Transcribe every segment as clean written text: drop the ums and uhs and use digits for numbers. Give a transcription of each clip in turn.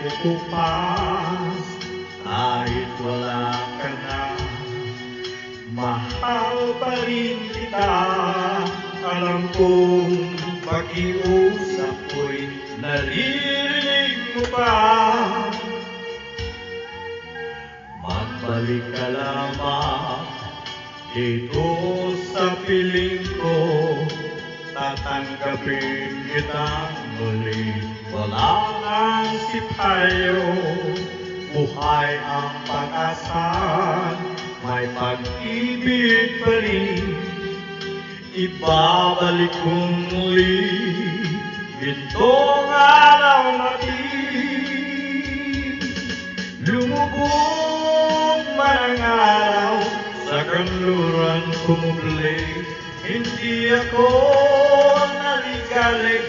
bubukas kahit wala ka na. Mahal pa rin kita, alam kong pakiusap ko'y naririnig mo pa. Magbalik ka lamang dito sa piling ko, tatanggapin kitang muli. Wala nang sipayo, buhay ang pag-asa, may pag-ibig pa rin. Ibabalik kong muli gintong araw natin. Lumubog man ang araw sa kanluran kumuli, hindi ako naligalig,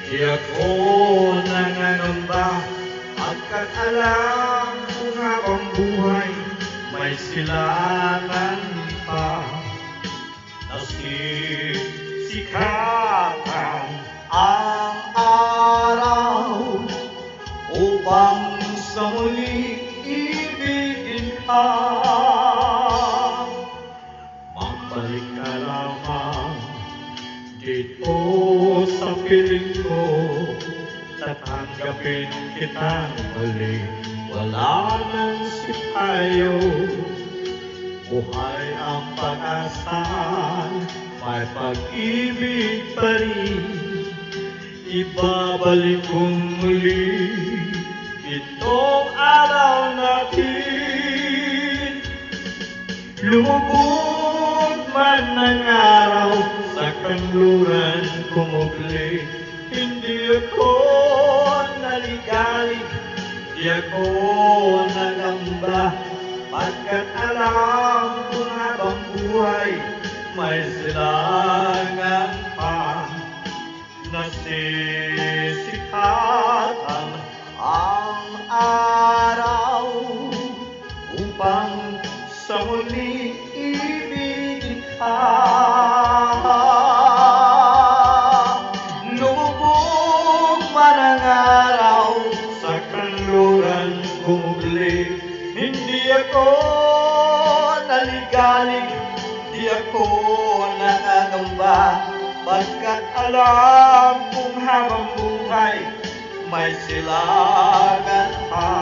di ako nangangamba. Pagkat alam kung habang buhay may silangan pa. Nasisikatan ang araw upang sa muli ibigin ka. Magbalik ka lamang dito sa piling ko, tatanggapin kitang muli. Wala nang sipayo, buhay ang pag-asa, may pag-ibig pa rin. Ibabalik kong muli itong araw natin. Lumubog man ang araw sa kanluran kumugli, hindi ako naligalig, di ako nangamba. Pagkat alam kung habang buhay may silangan pa. Nasisikatan ang araw upang sa muli ibigin ka. Lumubog man ang araw sa kanluran kumugli, hindi ako naligalig, di ako nangangamba. Pagkat alam kung habang buhay may silangan pa.